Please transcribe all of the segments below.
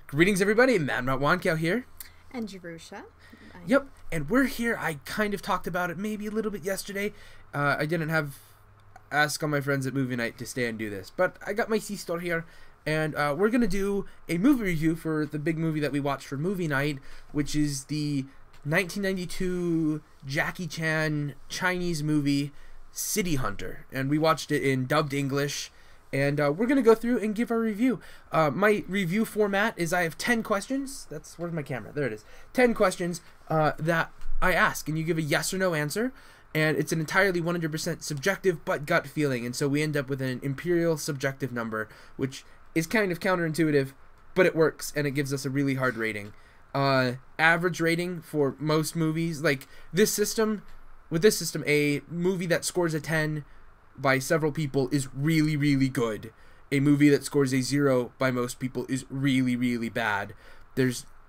Greetings, everybody. Matt Wankow here. And Jerusha. Yep, and we're here. I kind of talked about it maybe a little bit yesterday. I didn't ask all my friends at movie night to stay and do this, but I got my sister here, and we're going to do a movie review for the big movie that we watched for movie night, which is the 1992 Jackie Chan Chinese movie, City Hunter. And we watched it in dubbed English. And we're going to go through and give our review. My review format is I have 10 questions. Where's my camera? There it is. 10 questions that I ask, and you give a yes or no answer. And it's an entirely 100% subjective but gut feeling. And so we end up with an imperial subjective number, which is kind of counterintuitive, but it works, and it gives us a really hard rating. Average rating for most movies, like this system, with this system, a movie that scores a 10 by several people is really, really good. A movie that scores a 0 by most people is really, really bad.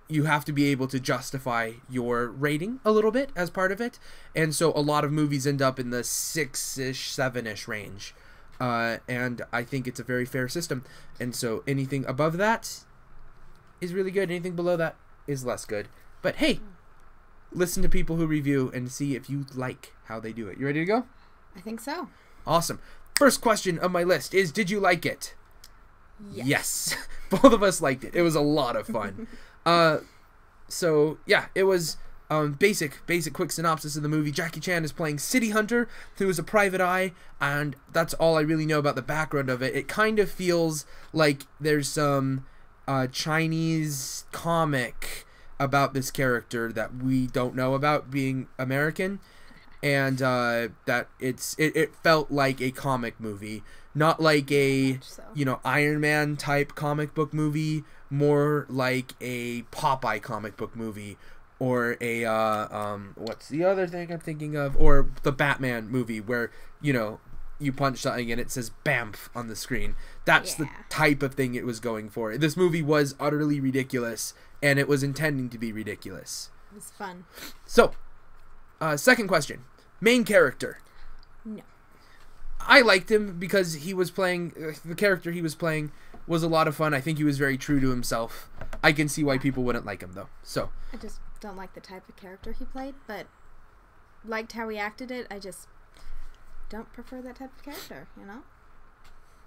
You have to be able to justify your rating a little bit as part of it, and so a lot of movies end up in the 6-ish, 7-ish range, and I think it's a very fair system. And so anything above that is really good, anything below that is less good. But hey, listen to people who review and see if you like how they do it. You ready to go? I think so. Awesome. First question of my list is, did you like it? Yes. Both of us liked it. It was a lot of fun. So yeah, it was basic quick synopsis of the movie. Jackie Chan is playing City Hunter, who is a private eye, and that's all I really know about the background of it. It kind of feels like there's some Chinese comic about this character that we don't know about, being American. And that it felt like a comic movie, not like a Iron Man type comic book movie, more like a Popeye comic book movie, or a what's the other thing I'm thinking of, or the Batman movie where you punch something and it says BAMF on the screen. That's the type of thing it was going for. This movie was utterly ridiculous, and it was intending to be ridiculous. It was fun. So, second question. Main character. No. I liked him because he was playing... the character he was playing was a lot of fun. I think he was very true to himself. I can see why people wouldn't like him, though. So. I just don't like the type of character he played, but liked how he acted it. I just don't prefer that type of character,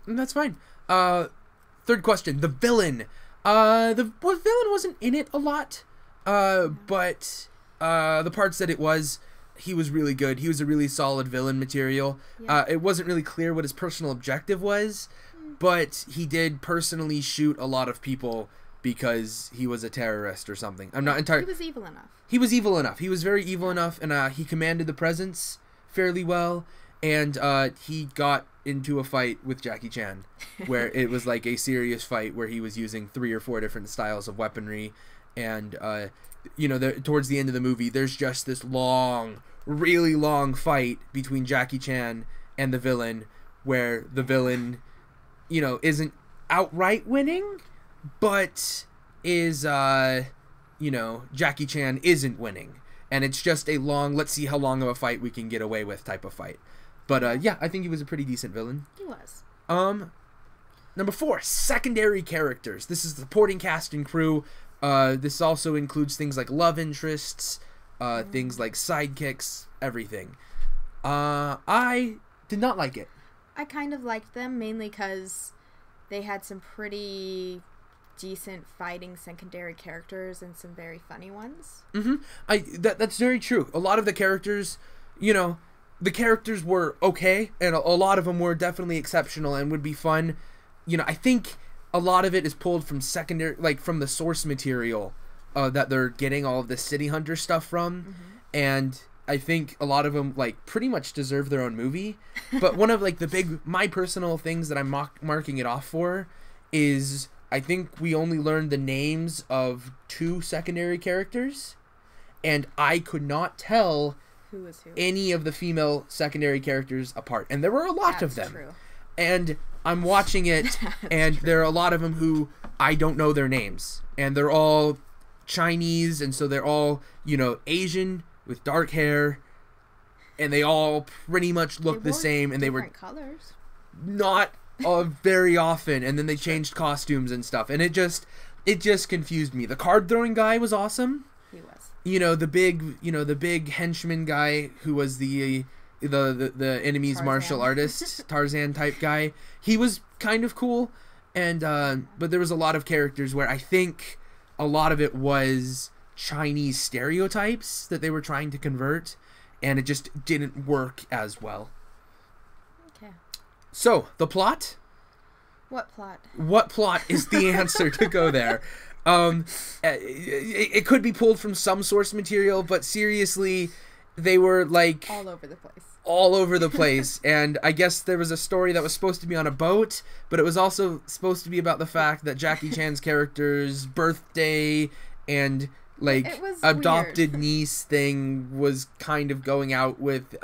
And that's fine. Third question. The villain. The villain wasn't in it a lot, but the parts that it was... he was really good. He was a really solid villain material. Yeah. It wasn't really clear what his personal objective was, but he did personally shoot a lot of people because he was a terrorist or something. I'm not entirely... He was evil enough. He was evil enough. He was very evil enough, and he commanded the presence fairly well, and he got into a fight with Jackie Chan, where it was like a serious fight where he was using 3 or 4 different styles of weaponry, and... towards the end of the movie, there's just this really long fight between Jackie Chan and the villain, where the villain, isn't outright winning, but is, Jackie Chan isn't winning. And it's just a long, let's see how long of a fight we can get away with type of fight. But, yeah, I think he was a pretty decent villain. He was. Number 4, secondary characters. This is the supporting cast and crew. This also includes things like love interests, things like sidekicks, everything. I did not like it. I kind of liked them, mainly because they had some pretty decent fighting secondary characters and some very funny ones. That's very true. A lot of the characters, the characters were okay, and a lot of them were definitely exceptional and would be fun. I think... a lot of it is pulled from secondary, like from the source material that they're getting all of the City Hunter stuff from, and I think a lot of them pretty much deserve their own movie. But one of my personal things that I'm marking it off for is I think we only learned the names of 2 secondary characters, and I could not tell who was who. Any of the female secondary characters apart, and there were a lot of them. True. And I'm watching it, and there are a lot of them who I don't know their names. And they're all Chinese, and so they're all, Asian with dark hair. And they all pretty much look the same. And they were colors. Not very often. And then they changed costumes and stuff. And it just... it just confused me. The card throwing guy was awesome. He was. The big henchman guy who was the enemy's Tarzan. martial artist, Tarzan type guy. He was kind of cool, and but there was a lot of characters where I think a lot of it was Chinese stereotypes that they were trying to convert, and it just didn't work as well. Okay. So, the plot? What plot? What plot is the answer to go there? It could be pulled from some source material, but seriously, they were like all over the place. All over the place. And I guess there was a story that was supposed to be on a boat, but it was also supposed to be about the fact that Jackie Chan's character's birthday and adopted niece thing was kind of going out with.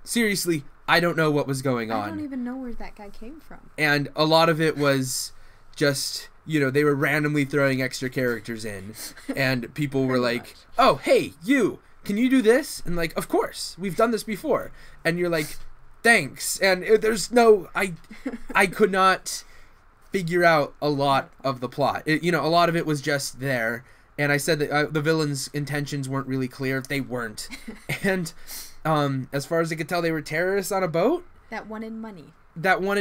Seriously, I don't know what was going on. I don't even know where that guy came from. And a lot of it was just, they were randomly throwing extra characters in, and people were like, "Oh, hey, you, can you do this?" And like, "Of course, we've done this before." And you're like, "Thanks." And there's no, I could not figure out a lot of the plot. A lot of it was just there. And I said that the villain's intentions weren't really clear. They weren't. And as far as I could tell, they were terrorists on a boat. That wanted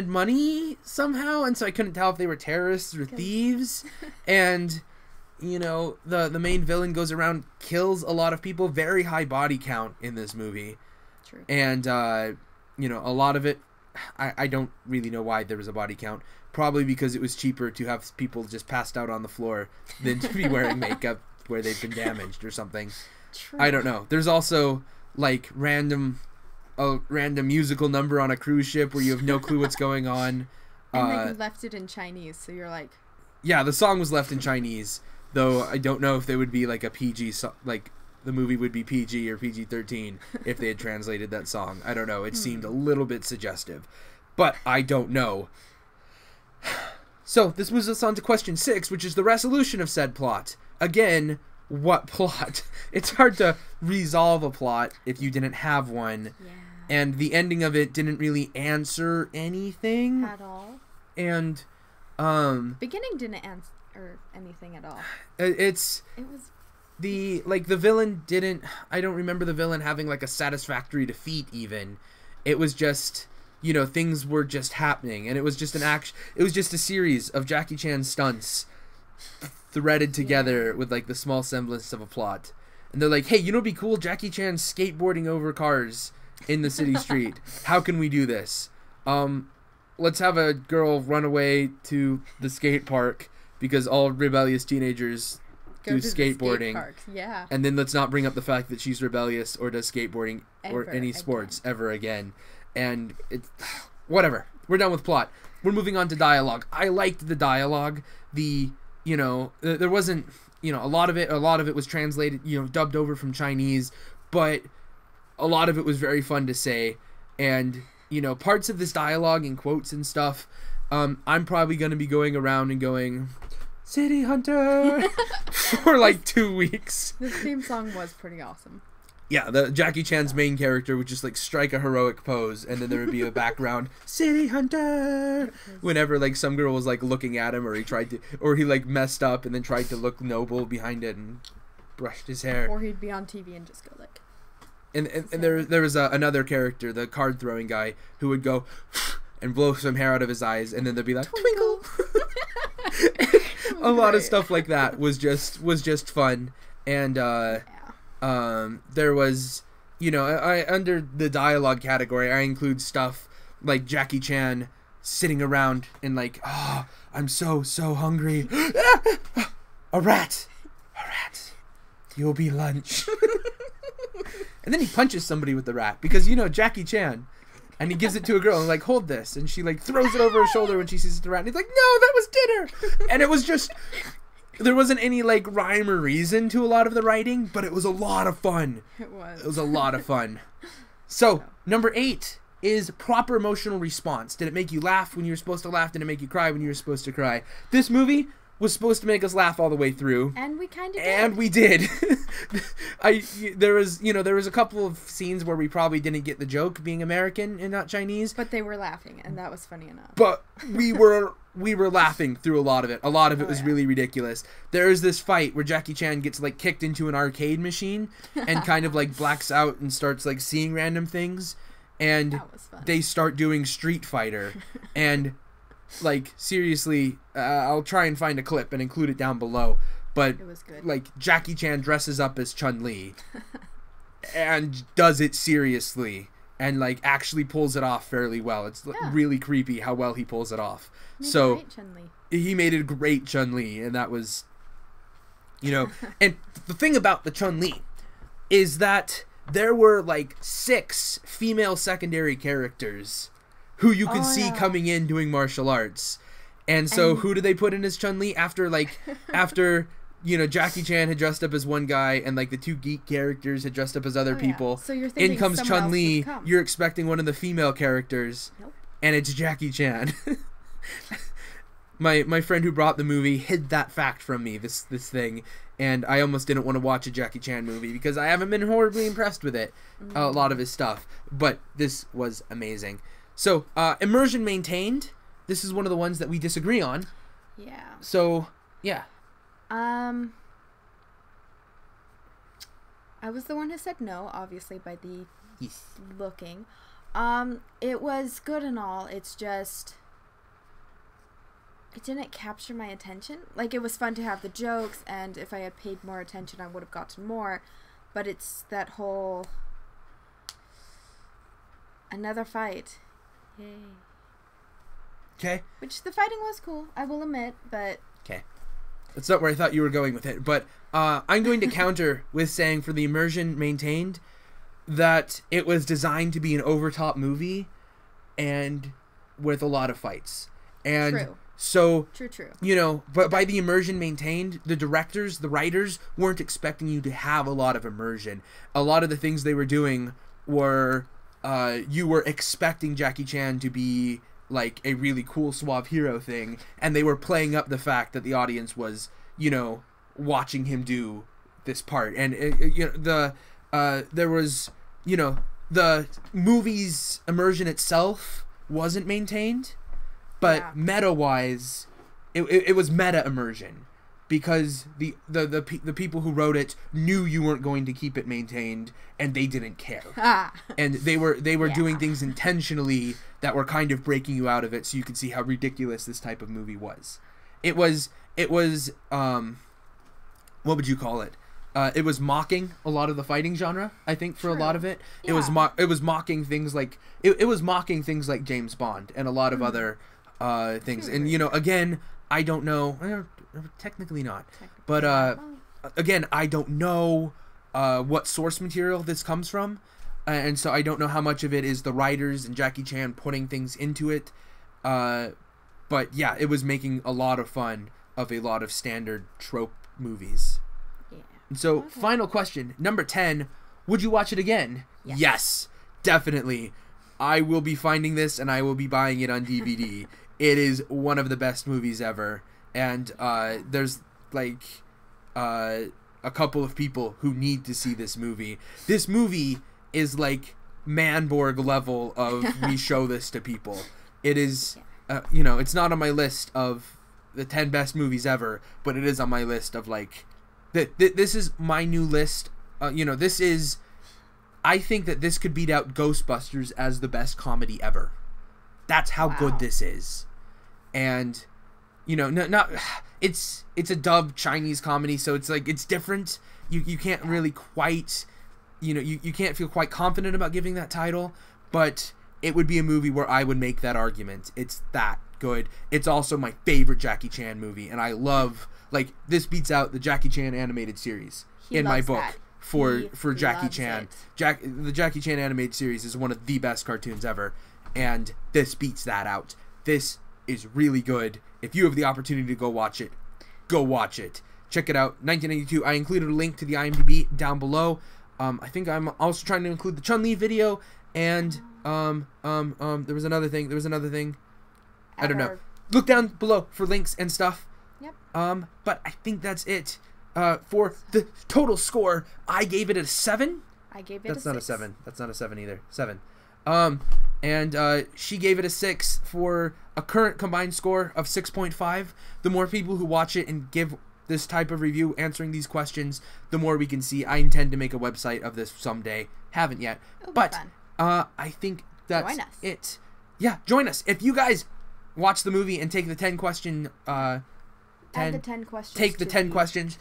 money somehow. And so I couldn't tell if they were terrorists or thieves. And, the main villain goes around, kills a lot of people. Very high body count in this movie. True. And, a lot of it, I don't really know why there was a body count. Probably because it was cheaper to have people just passed out on the floor than to be wearing makeup where they've been damaged or something. True. I don't know. There's also a random musical number on a cruise ship where you have no clue what's going on. And they left it in Chinese, so you're like... Yeah, the song was left in Chinese, though I don't know if they would be a PG the movie would be PG or PG-13 if they had translated that song. I don't know. It seemed a little bit suggestive, but I don't know. So, this moves us on to question 6, which is the resolution of said plot. Again, what plot? It's hard to resolve a plot if you didn't have one. Yeah. And the ending of it didn't really answer anything. At all. And, beginning didn't answer anything at all. It was... the villain didn't... I don't remember the villain having, a satisfactory defeat, even. It was just... things were just happening, and it was just it was just a series of Jackie Chan stunts threaded together with the small semblance of a plot. And they're like, "Hey, it'd be cool, Jackie Chan skateboarding over cars in the city street. How can we do this? Let's have a girl run away to the skate park because all rebellious teenagers do skateboarding. Yeah. And then let's not bring up the fact that she's rebellious or does skateboarding or any sports ever again." And it's whatever. We're done with plot. We're moving on to dialogue. I liked the dialogue. There wasn't, a lot of it was translated, dubbed over from Chinese, but a lot of it was very fun to say. And, parts of this dialogue and quotes and stuff, I'm probably going to be going around and going, "City Hunter," for 2 weeks. The theme song was pretty awesome. Yeah, the Jackie Chan's main character would just strike a heroic pose, and then there would be a background "City Hunter" whenever some girl was looking at him, or he messed up and then tried to look noble behind it and brushed his hair. Or he'd be on TV and just go And there was another character, the card throwing guy, who would go and blow some hair out of his eyes, and then there'd be twinkle. A lot of stuff like that was just fun, and there was, I under the dialogue category, I include stuff like Jackie Chan sitting around and "Oh, I'm so hungry. A rat, you'll be lunch." And then he punches somebody with the rat because, Jackie Chan. And he gives it to a girl and "Hold this." And she throws it over her shoulder when she sees the rat. And he's like, "No, that was dinner." And it was just... There wasn't any rhyme or reason to a lot of the writing, but it was a lot of fun. It was. It was a lot of fun. So, number 8 is proper emotional response. Did it make you laugh when you were supposed to laugh? Did it make you cry when you were supposed to cry? This movie was supposed to make us laugh all the way through. And we kind of did. And we did. There was a couple of scenes where we probably didn't get the joke being American and not Chinese. But they were laughing, and that was funny enough. But we were laughing through a lot of it. A lot of it was really ridiculous. There is this fight where Jackie Chan gets like kicked into an arcade machine and kind of like blacks out and starts like seeing random things. And they start doing Street Fighter. And like seriously, I'll try and find a clip and include it down below. But it was good. Like Jackie Chan dresses up as Chun-Li and does it seriously and like actually pulls it off fairly well. It's really creepy how well he pulls it off. He made a great Chun-Li, and that was, and the thing about the Chun-Li is that there were like 6 female secondary characters who you could see coming in doing martial arts. And so who did they put in as Chun-Li after Jackie Chan had dressed up as one guy and like the 2 geek characters had dressed up as other people. So you're thinking in comes Chun-Li. You're expecting one of the female characters. Nope. And it's Jackie Chan. My friend who brought the movie hid that fact from me, this thing, and I almost didn't want to watch a Jackie Chan movie because I haven't been horribly impressed with it, a lot of his stuff. But this was amazing. So, Immersion maintained. This is one of the ones that we disagree on. Yeah. So, yeah. I was the one who said no, obviously, by the looking. It was good and all. It's just, it didn't capture my attention. Like, it was fun to have the jokes, and if I had paid more attention, I would have gotten more. But it's that whole, another fight. Yay. Okay. Which the fighting was cool, I will admit, but... Okay. That's not where I thought you were going with it. But I'm going to counter with saying for the Immersion maintained that it was designed to be an overtop movie and with a lot of fights. And true. So, True. But by the Immersion maintained, the directors, the writers weren't expecting you to have a lot of immersion. A lot of the things they were doing were, you were expecting Jackie Chan to be like a really cool suave hero thing, and they were playing up the fact that the audience was, watching him do this part. And there was, the movie's immersion itself wasn't maintained, but meta-wise, it was meta immersion because the people who wrote it knew you weren't going to keep it maintained, and they didn't care. And they were doing things intentionally that were kind of breaking you out of it, so you could see how ridiculous this type of movie was. It was what would you call it? It was mocking a lot of the fighting genre, I think, for a lot of it. Yeah. It was mocking things like it was mocking things like James Bond and a lot of other things. And again, I don't know. Technically not. But again, I don't know what source material this comes from. And so I don't know how much of it is the writers and Jackie Chan putting things into it. But yeah, it was making a lot of fun of a lot of standard trope movies. Yeah. And so, final question, number 10, would you watch it again? Yes, definitely. I will be finding this and I will be buying it on DVD. It is one of the best movies ever. And there's like a couple of people who need to see this movie. This movie is like Manborg level of we show this to people. It is, it's not on my list of the 10 best movies ever, but it is on my list of like, this is my new list. This is, I think that this could beat out Ghostbusters as the best comedy ever. That's how good this is. And, it's a dubbed Chinese comedy, so it's like, it's different. You can't really quite, you can't feel quite confident about giving that title, but it would be a movie where I would make that argument. It's that good. It's also my favorite Jackie Chan movie, and I love, like, this beats out the Jackie Chan animated series in my book for Jackie Chan. The Jackie Chan animated series is one of the best cartoons ever, and this beats that out. This is really good. If you have the opportunity to go watch it, go watch it. Check it out. 1992. I included a link to the IMDb down below. I think I'm also trying to include the Chun-Li video, and there was another thing. I don't know. Look down below for links and stuff. Yep. But I think that's it. For the total score, I gave it a 7. I gave it That's a not 6. a 7. That's not a 7 either. 7. And she gave it a 6 for a current combined score of 6.5. The more people who watch it and give this type of review answering these questions, the more we can see. I intend to make a website of this someday. Haven't yet. It'll be But fun. I think that's Join us. it. Yeah, join us. If you guys watch the movie and take the 10 question Add the 10 questions. take the to 10 questions.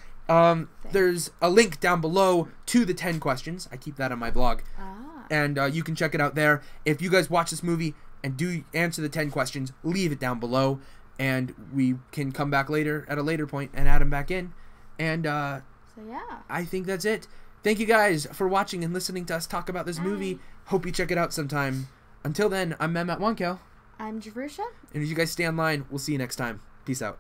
There's a link down below to the 10 questions. I keep that on my blog. And you can check it out there. If you guys watch this movie and do answer the 10 questions, leave it down below. And we can come back later at a later point and add them back in. And So yeah. I think that's it. Thank you guys for watching and listening to us talk about this movie. Hope you check it out sometime. Until then, I'm Mehmet Wankel. I'm Jerusha. And as you guys stay online, we'll see you next time. Peace out.